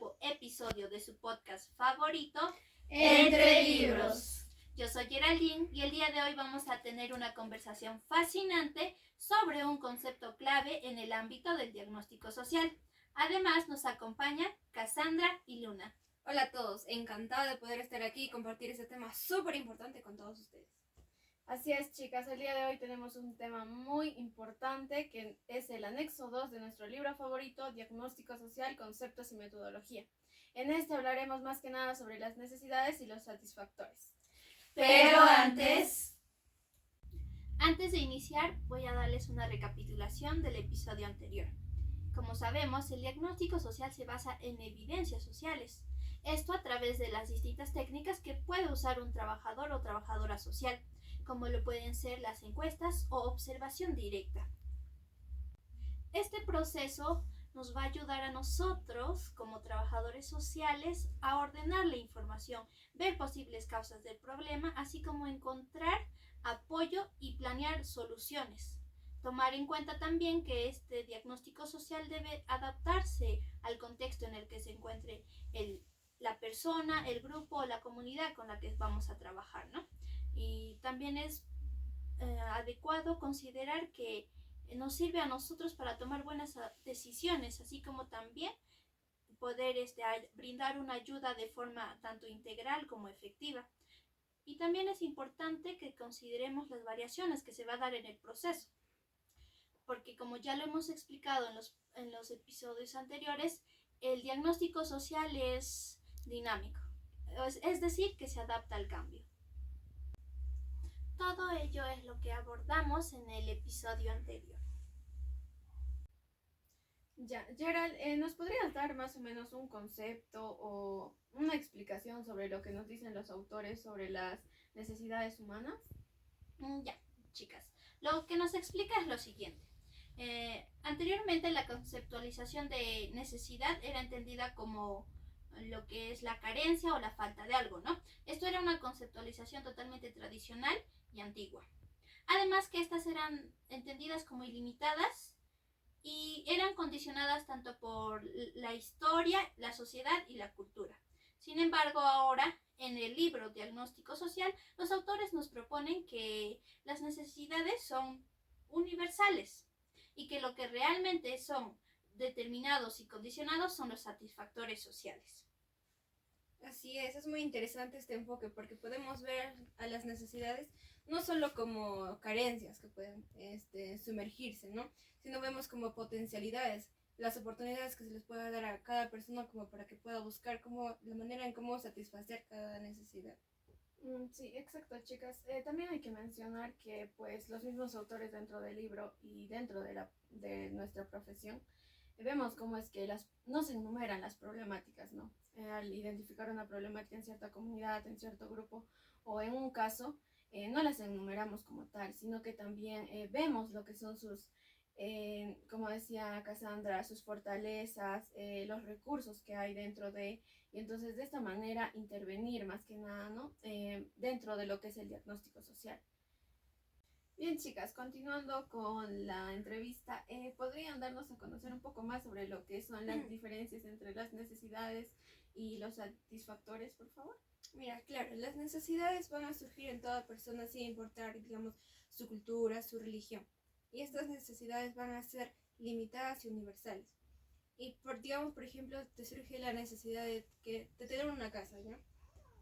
nuevo episodio de su podcast favorito, Entre Libros. Yo soy Geraldine y el día de hoy vamos a tener una conversación fascinante sobre un concepto clave en el ámbito del diagnóstico social. Además nos acompañan Cassandra y Luna. Hola a todos, encantada de poder estar aquí y compartir este tema súper importante con todos ustedes. Así es, chicas, el día de hoy tenemos un tema muy importante que es el anexo 2 de nuestro libro favorito, Diagnóstico Social, Conceptos y Metodología. En este hablaremos más que nada sobre las necesidades y los satisfactores. Pero antes de iniciar, voy a darles una recapitulación del episodio anterior. Como sabemos, el diagnóstico social se basa en evidencias sociales. Esto a través de las distintas técnicas que puede usar un trabajador o trabajadora social, como lo pueden ser las encuestas o observación directa. Este proceso nos va a ayudar a nosotros, como trabajadores sociales, a ordenar la información, ver posibles causas del problema, así como encontrar apoyo y planear soluciones. Tomar en cuenta también que este diagnóstico social debe adaptarse al contexto en el que se encuentre la persona, el grupo o la comunidad con la que vamos a trabajar, ¿no? Y también es adecuado considerar que nos sirve a nosotros para tomar buenas decisiones, así como también poder brindar una ayuda de forma tanto integral como efectiva. Y también es importante que consideremos las variaciones que se va a dar en el proceso, porque como ya lo hemos explicado en los episodios anteriores, el diagnóstico social es dinámico, es decir, que se adapta al cambio. Todo ello es lo que abordamos en el episodio anterior. Ya, Gerald, ¿nos podrías dar más o menos un concepto o una explicación sobre lo que nos dicen los autores sobre las necesidades humanas? Ya, chicas, lo que nos explica es lo siguiente. Anteriormente la conceptualización de necesidad era entendida como lo que es la carencia o la falta de algo, ¿no? Esto era una conceptualización totalmente tradicional y antigua. Además que estas eran entendidas como ilimitadas y eran condicionadas tanto por la historia, la sociedad y la cultura. Sin embargo, ahora, en el libro Diagnóstico Social, los autores nos proponen que las necesidades son universales y que lo que realmente son determinados y condicionados son los satisfactores sociales. Así es muy interesante este enfoque porque podemos ver a las necesidades no solo como carencias que pueden sumergirse, ¿no? Sino vemos como potencialidades, las oportunidades que se les pueda dar a cada persona como para que pueda buscar la manera en cómo satisfacer cada necesidad. Sí, exacto, chicas. También hay que mencionar que pues los mismos autores dentro del libro y dentro de nuestra profesión vemos cómo es que no se enumeran las problemáticas, ¿no? Al identificar una problemática en cierta comunidad, en cierto grupo o en un caso, no las enumeramos como tal, sino que también vemos lo que son sus, como decía Cassandra, sus fortalezas, los recursos que hay dentro de, y entonces de esta manera intervenir más que nada, ¿no? Dentro de lo que es el diagnóstico social. Bien, chicas, continuando con la entrevista, ¿podrían darnos a conocer un poco más sobre lo que son las diferencias entre las necesidades y los satisfactores, por favor? Mira, claro, las necesidades van a surgir en toda persona sin importar, digamos, su cultura, su religión. Y estas necesidades van a ser limitadas y universales. Y digamos, por ejemplo, te surge la necesidad de tener una casa, ¿ya?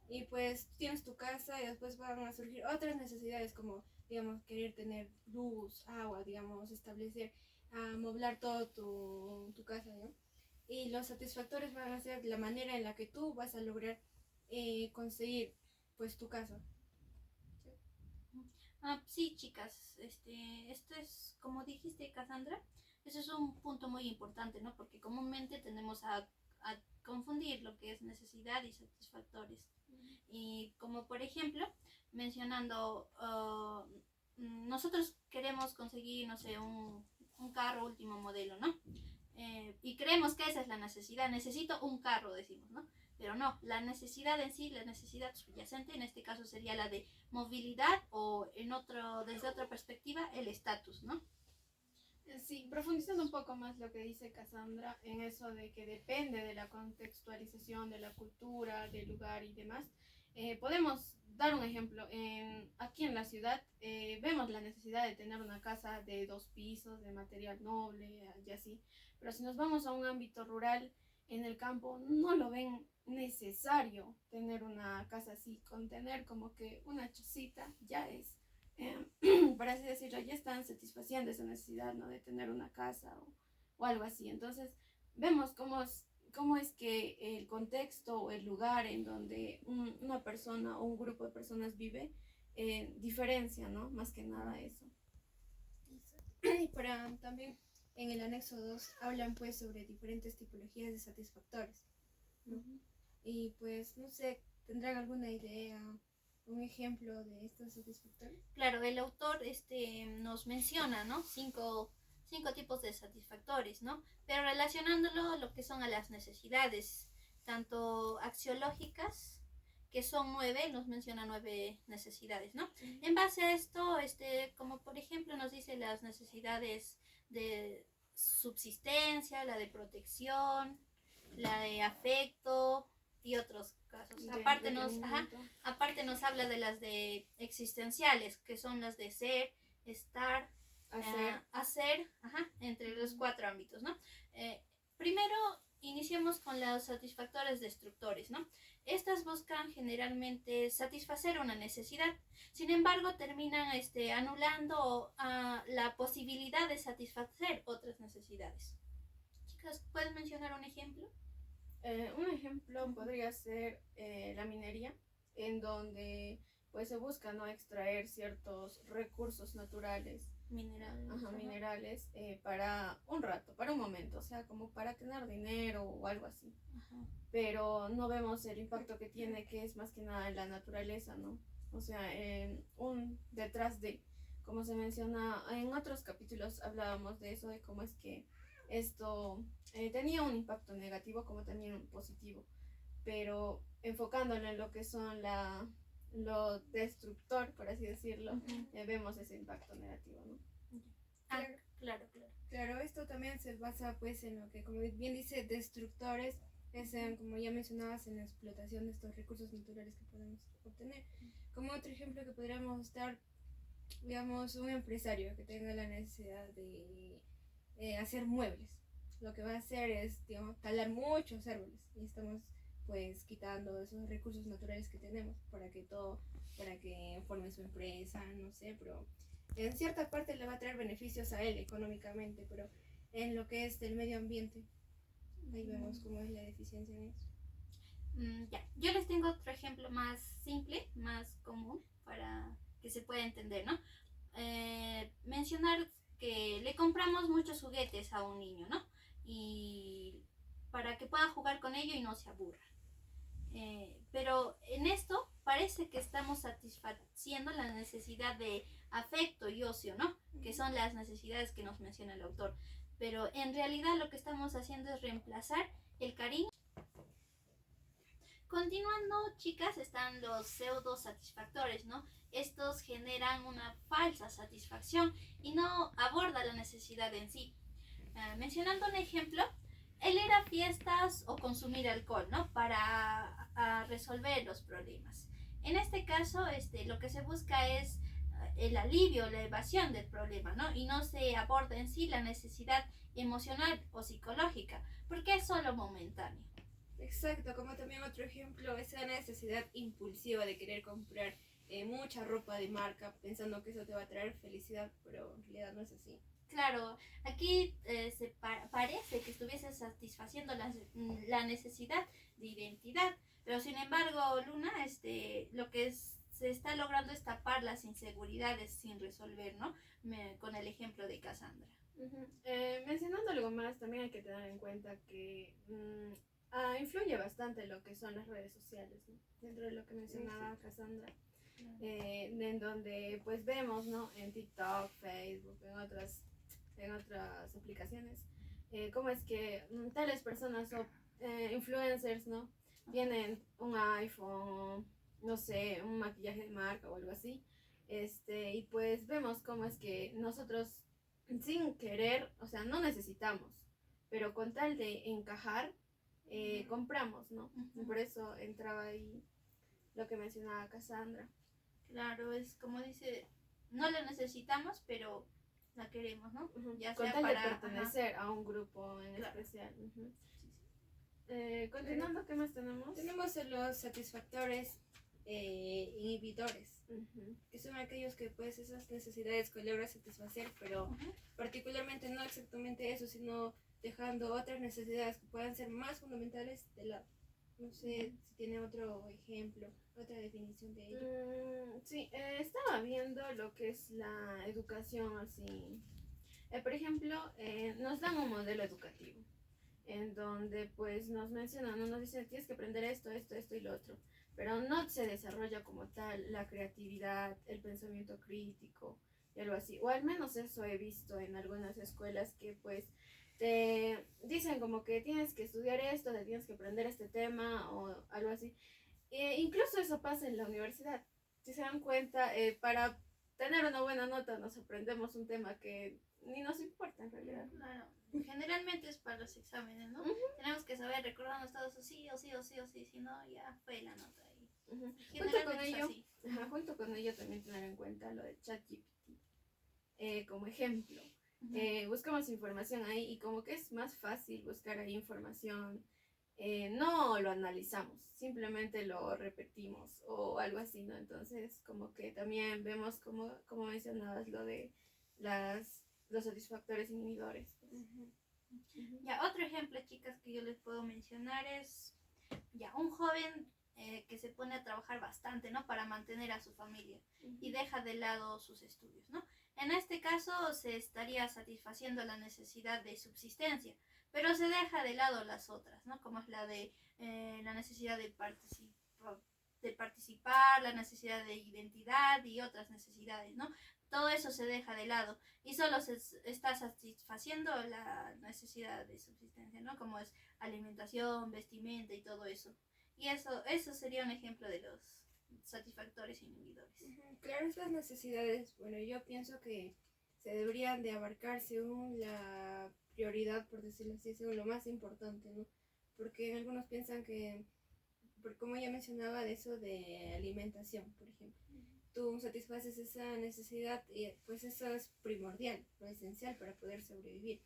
Y pues tienes tu casa y después van a surgir otras necesidades como, digamos, querer tener luz, agua, digamos, establecer, amoblar todo tu casa, ¿no? Y los satisfactores van a ser la manera en la que tú vas a lograr conseguir, pues, tu casa. Sí, chicas, esto es, como dijiste, Cassandra, eso es un punto muy importante, ¿no? Porque comúnmente tenemos a confundir lo que es necesidad y satisfactores. Y como por ejemplo, mencionando, nosotros queremos conseguir, no sé, un carro último modelo, ¿no? Y creemos que esa es la necesidad, necesito un carro, decimos, ¿no? Pero no, la necesidad en sí, la necesidad subyacente, en este caso sería la de movilidad o desde otra perspectiva, el estatus, ¿no? Sí, profundizando un poco más lo que dice Cassandra, en eso de que depende de la contextualización de la cultura, del lugar y demás, podemos dar un ejemplo. Aquí en la ciudad vemos la necesidad de tener una casa de 2 pisos, de material noble y así, pero si nos vamos a un ámbito rural, en el campo no lo ven necesario tener una casa así, con tener como que una chocita ya es por así decirlo, ya están satisfaciendo esa necesidad, ¿no? De tener una casa o algo así. Entonces, vemos cómo es que el contexto o el lugar en donde una persona o un grupo de personas vive diferencia, ¿no? Más que nada eso. Y para también en el anexo 2 hablan pues sobre diferentes tipologías de satisfactores, ¿no? Y pues no sé, ¿tendrán alguna idea, un ejemplo de estos satisfactores? Claro, el autor nos menciona, ¿no? Cinco tipos de satisfactores, ¿no? Pero relacionándolo lo que son a las necesidades, tanto axiológicas, que son 9, nos menciona 9 necesidades, ¿no? Sí. En base a esto, como por ejemplo nos dice las necesidades de subsistencia, la de protección, la de afecto y otros casos. Aparte nos habla de las de existenciales, que son las de ser, estar, hacer, entre los 4 ámbitos, ¿no? Primero iniciemos con los satisfactores destructores, ¿no? Estas buscan generalmente satisfacer una necesidad, sin embargo terminan anulando la posibilidad de satisfacer otras necesidades. Chicas, ¿puedes mencionar un ejemplo? Un ejemplo podría ser la minería, en donde pues se busca, ¿no? Extraer ciertos recursos naturales, minerales, para un rato, para un momento, o sea, como para tener dinero o algo así. Pero no vemos el impacto que tiene, que es más que nada en la naturaleza, ¿no? O sea, detrás de, como se menciona, en otros capítulos hablábamos de eso, de cómo es que esto tenía un impacto negativo como también un positivo, pero enfocándolo en lo que son lo destructor, por así decirlo, vemos ese impacto negativo, ¿no? Claro, esto también se basa pues en lo que, como bien dice, destructores, como ya mencionabas, en la explotación de estos recursos naturales que podemos obtener. Como otro ejemplo que podríamos dar, digamos, un empresario que tenga la necesidad de hacer muebles. Lo que va a hacer es, digamos, talar muchos árboles y estamos pues quitando esos recursos naturales que tenemos para que forme su empresa, no sé, pero en cierta parte le va a traer beneficios a él económicamente, pero en lo que es del medio ambiente, ahí vemos cómo es la deficiencia en eso. Yo les tengo otro ejemplo más simple, más común, para que se pueda entender, ¿no? Mencionar que le compramos muchos juguetes a un niño, ¿no? Y para que pueda jugar con ello y no se aburra. Pero en esto parece que estamos satisfaciendo la necesidad de afecto y ocio, ¿no? Que son las necesidades que nos menciona el autor. Pero en realidad lo que estamos haciendo es reemplazar el cariño. Continuando, chicas, están los pseudo satisfactores, ¿no? Estos generan una falsa satisfacción y no abordan la necesidad en sí. Mencionando un ejemplo, el ir a fiestas o consumir alcohol, ¿no? Para resolver los problemas. En este caso, lo que se busca es el alivio, la evasión del problema, ¿no? Y no se aborda en sí la necesidad emocional o psicológica, porque es solo momentáneo. Exacto, como también otro ejemplo, esa necesidad impulsiva de querer comprar mucha ropa de marca pensando que eso te va a traer felicidad, pero en realidad no es así. Claro, aquí parece que estuviese satisfaciendo la necesidad de identidad, pero sin embargo, Luna, lo que se está logrando es tapar las inseguridades sin resolver, ¿no? Con el ejemplo de Cassandra. Mencionando algo más, también hay que tener en cuenta que influye bastante lo que son las redes sociales, ¿no? Dentro de lo que mencionaba Cassandra, en donde pues vemos, ¿no? En TikTok, Facebook, en otras aplicaciones, cómo es que tales personas o influencers, ¿no? Tienen un iPhone, no sé, un maquillaje de marca o algo así, y pues vemos cómo es que nosotros sin querer, o sea, no necesitamos, pero con tal de encajar, compramos, ¿no? Ujú. Por eso entraba ahí lo que mencionaba Cassandra. Claro, es como dice, no la necesitamos, pero la queremos, ¿no? Ya Con sea tal para, de pertenecer a un grupo en Claro. especial. Sí, Continuando, ¿qué más tenemos? Tenemos los satisfactores inhibidores, que son aquellos que pues esas necesidades que logras satisfacer, pero Ujú. particularmente no exactamente eso, sino dejando otras necesidades que puedan ser más fundamentales de lado. No sé si tiene otro ejemplo, otra definición de ello. Sí, estaba viendo lo que es la educación así. Por ejemplo, nos dan un modelo educativo en donde pues nos mencionan, ¿no? Nos dicen tienes que aprender esto, esto, esto y lo otro, pero no se desarrolla como tal la creatividad, el pensamiento crítico y algo así, o al menos eso he visto en algunas escuelas que pues te dicen como que tienes que estudiar esto, te tienes que aprender este tema o algo así. Incluso eso pasa en la universidad. Si se dan cuenta, para tener una buena nota nos aprendemos un tema que ni nos importa en realidad. Claro. Generalmente es para los exámenes, ¿no? Ujú. Tenemos que saber recordarnos todo eso sí o sí o sí o sí, si no ya fue la nota ahí. Junto Generalmente con es ello, así. junto con ello también tener en cuenta lo de ChatGPT como ejemplo. Buscamos información ahí y como que es más fácil buscar ahí información, no lo analizamos, simplemente lo repetimos o algo así, ¿no? Entonces como que también vemos como mencionabas lo de los satisfactores inhibidores. Ya, otro ejemplo, chicas, que yo les puedo mencionar es ya un joven que se pone a trabajar bastante, ¿no? Para mantener a su familia y deja de lado sus estudios, ¿no? En este caso se estaría satisfaciendo la necesidad de subsistencia, pero se deja de lado las otras, ¿no? Como es la de la necesidad de participar, la necesidad de identidad y otras necesidades, ¿no? Todo eso se deja de lado y solo se está satisfaciendo la necesidad de subsistencia, ¿no? Como es alimentación, vestimenta y todo eso. Y eso sería un ejemplo de los satisfactores inhibidores. Claro, estas necesidades, bueno, yo pienso que se deberían de abarcar según la prioridad, por decirlo así, según lo más importante, ¿no? Porque algunos piensan que, como ya mencionaba, de eso de alimentación, por ejemplo, tú satisfaces esa necesidad y pues eso es primordial, lo esencial para poder sobrevivir,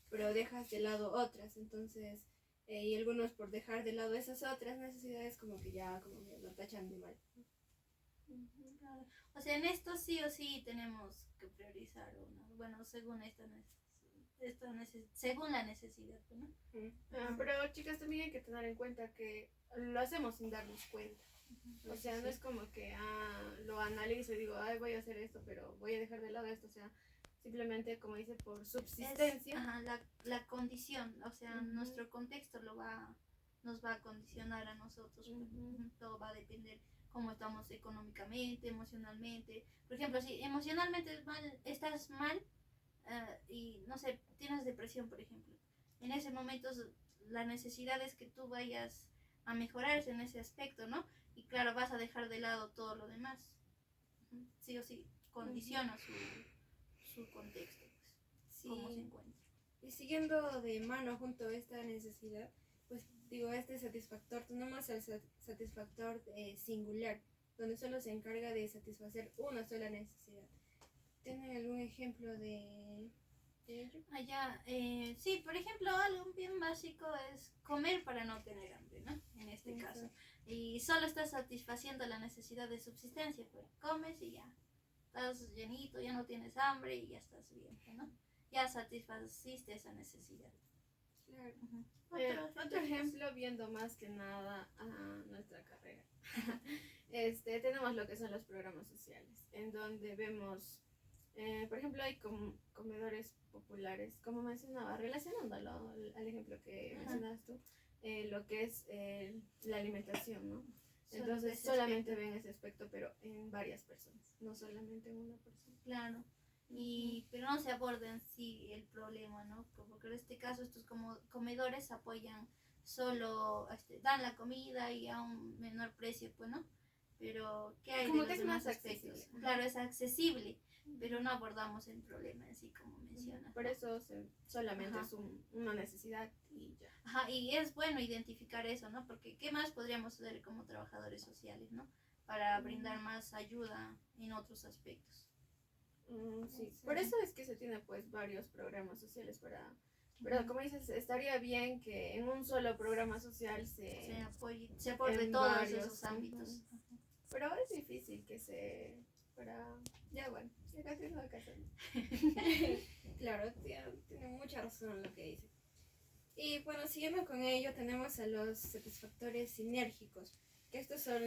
pero dejas de lado otras, entonces, y algunos por dejar de lado esas otras necesidades como que ya como que lo tachan de mal. Claro. O sea, en esto sí o sí tenemos que priorizar uno. Bueno, según según la necesidad, ¿no? Pero chicas, también hay que tener en cuenta que lo hacemos sin darnos cuenta. O sea, no es como que lo analizo y digo, ay, voy a hacer esto, pero voy a dejar de lado esto. O sea, simplemente, como dice, por subsistencia. La condición, o sea, nuestro contexto nos va a condicionar a nosotros. Todo va a depender cómo estamos económicamente, emocionalmente. Por ejemplo, si emocionalmente estás mal y, no sé, tienes depresión, por ejemplo. En ese momento la necesidad es que tú vayas a mejorarse en ese aspecto, ¿no? Y claro, vas a dejar de lado todo lo demás. Sí o sí, condiciona su contexto, pues, Sí. cómo se encuentra. Y siguiendo de mano junto a esta necesidad, pues digo, este satisfactor, tenemos el satisfactor singular, donde solo se encarga de satisfacer una sola necesidad. ¿Tienen algún ejemplo de ello? Allá, sí, por ejemplo, algo bien básico es comer para no tener hambre, ¿no? En este caso. Y solo estás satisfaciendo la necesidad de subsistencia, pues comes y ya. Estás llenito, ya no tienes hambre y ya estás bien, ¿no? Ya satisfaciste esa necesidad. Claro. Otro ejemplo, viendo más que nada a nuestra carrera. Tenemos lo que son los programas sociales, en donde vemos, por ejemplo, hay comedores populares, como mencionaba, relacionándolo al ejemplo que mencionabas tú, lo que es la alimentación, ¿no? Entonces solamente ven ese aspecto, pero en varias personas, no solamente en una persona. Claro. Pero no se aborda en sí el problema, ¿no? Porque en este caso estos comedores apoyan solo, dan la comida y a un menor precio, pues, ¿no? pero ¿qué hay Como de que los es más demás aspectos? accesible. Claro, es accesible, pero no abordamos el problema en sí, como mencionas. Por eso solamente Ajá. es una necesidad y ya. Ajá, y es bueno identificar eso, ¿no? Porque ¿qué más podríamos hacer como trabajadores sociales, ¿no? Para brindar más ayuda en otros aspectos. Sí, por eso es que se tiene pues varios programas sociales pero como dices, estaría bien que en un solo programa social Se aporte en todos varios, esos ámbitos. pero es difícil ya bueno, ya casi no hay que hacerlo. Claro, tiene mucha razón en lo que dice. Y bueno, siguiendo con ello, tenemos a los satisfactores sinérgicos, que estos son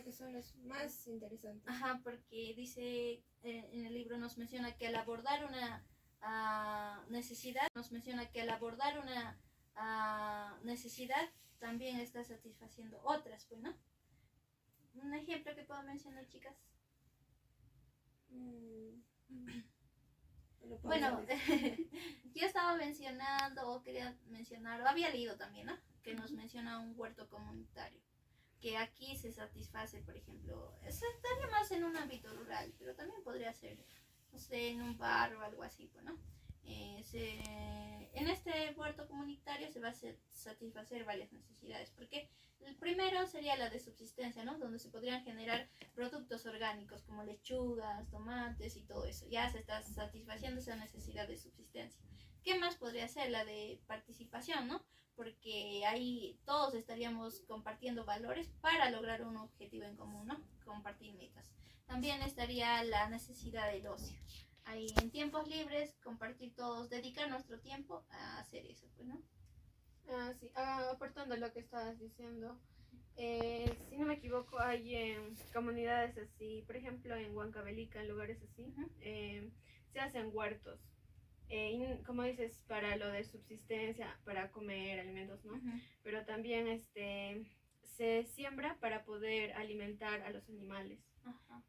que son los más interesantes. Ajá, porque dice en el libro nos menciona que al abordar una necesidad, necesidad también está satisfaciendo otras, pues, ¿no? Un ejemplo que puedo mencionar, chicas. Bueno, yo estaba mencionando o quería mencionar, o había leído también, ¿no? Que nos menciona un huerto comunitario, que aquí se satisface, por ejemplo, estaría más en un ámbito rural, pero también podría ser, no sé, en un bar o algo así, pues, ¿no? En este huerto comunitario se va a satisfacer varias necesidades, porque el primero sería la de subsistencia, ¿no? Donde se podrían generar productos orgánicos como lechugas, tomates y todo eso. Ya se está satisfaciendo esa necesidad de subsistencia. ¿Qué más podría ser? La de participación, ¿no? Porque ahí todos estaríamos compartiendo valores para lograr un objetivo en común, ¿no? Compartir metas. También estaría la necesidad del ocio. Ahí en tiempos libres, compartir todos, dedicar nuestro tiempo a hacer eso, pues, ¿no? Sí, aportando lo que estabas diciendo, si no me equivoco, hay comunidades así, por ejemplo en Huancavelica, en lugares así, se hacen huertos. Como dices, para lo de subsistencia, para comer alimentos, ¿no? Pero también se siembra para poder alimentar a los animales.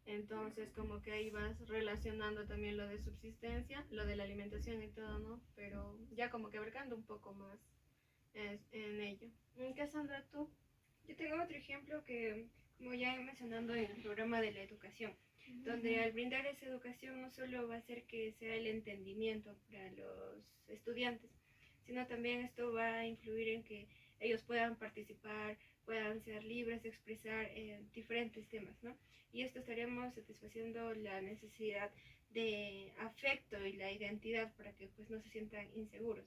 Entonces, como que ahí vas relacionando también lo de subsistencia, lo de la alimentación y todo, ¿no? Pero ya como que abarcando un poco más en ello. Cassandra, tú. Yo tengo otro ejemplo que, como ya mencionando en el programa de la educación, donde al brindar esa educación no solo va a hacer que sea el entendimiento para los estudiantes, sino también esto va a influir en que ellos puedan participar, puedan ser libres de expresar diferentes temas, ¿no? Y esto estaríamos satisfaciendo la necesidad de afecto y la identidad para que pues no se sientan inseguros.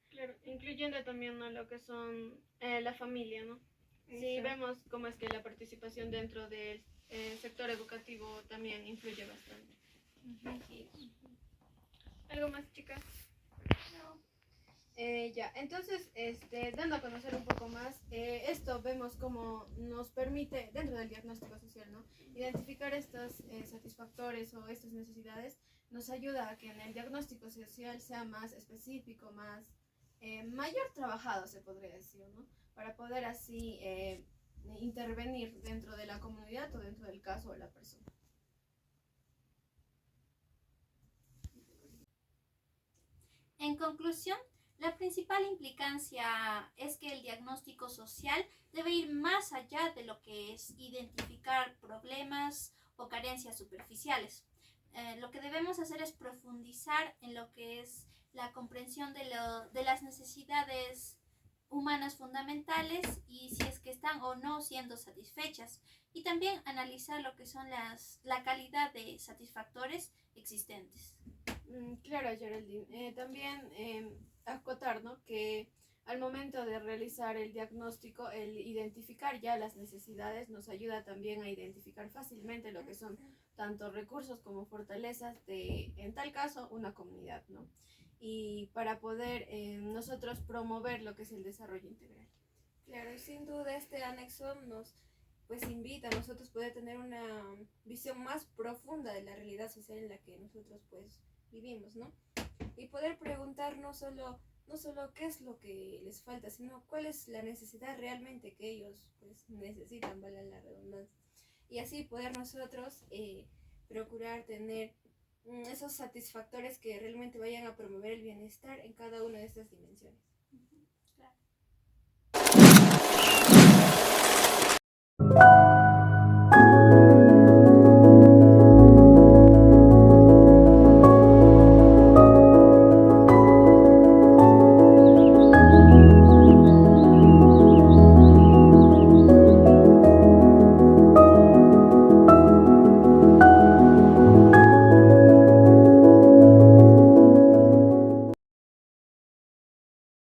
Claro, incluyendo también, ¿no?, lo que son la familia, ¿no? Sí, vemos cómo es que la participación dentro del sector educativo también influye bastante. ¿Algo más, chicas? No. Ya, entonces, dando a conocer un poco más, esto vemos cómo nos permite, dentro del diagnóstico social, ¿no?, identificar estos satisfactores o estas necesidades, nos ayuda a que en el diagnóstico social sea más específico, mayor trabajado, se podría decir, ¿no?, para poder así intervenir dentro de la comunidad o dentro del caso de la persona. En conclusión, la principal implicancia es que el diagnóstico social debe ir más allá de lo que es identificar problemas o carencias superficiales. Lo que debemos hacer es profundizar en lo que es la comprensión de las necesidades humanas fundamentales y si es que están o no siendo satisfechas, y también analizar lo que son la calidad de satisfactores existentes. Claro, Geraldine. También acotar, ¿no?, que al momento de realizar el diagnóstico, el identificar ya las necesidades nos ayuda también a identificar fácilmente lo que son tanto recursos como fortalezas de, en tal caso, una comunidad, ¿no? Y para poder nosotros promover lo que es el desarrollo integral. Claro, y sin duda este anexo nos pues invita a nosotros poder tener una visión más profunda de la realidad social en la que nosotros pues vivimos, ¿no? Y poder preguntar no solo qué es lo que les falta, sino cuál es la necesidad realmente que ellos pues necesitan, vale la redundancia. Y así poder nosotros procurar tener esos satisfactores que realmente vayan a promover el bienestar en cada una de estas dimensiones.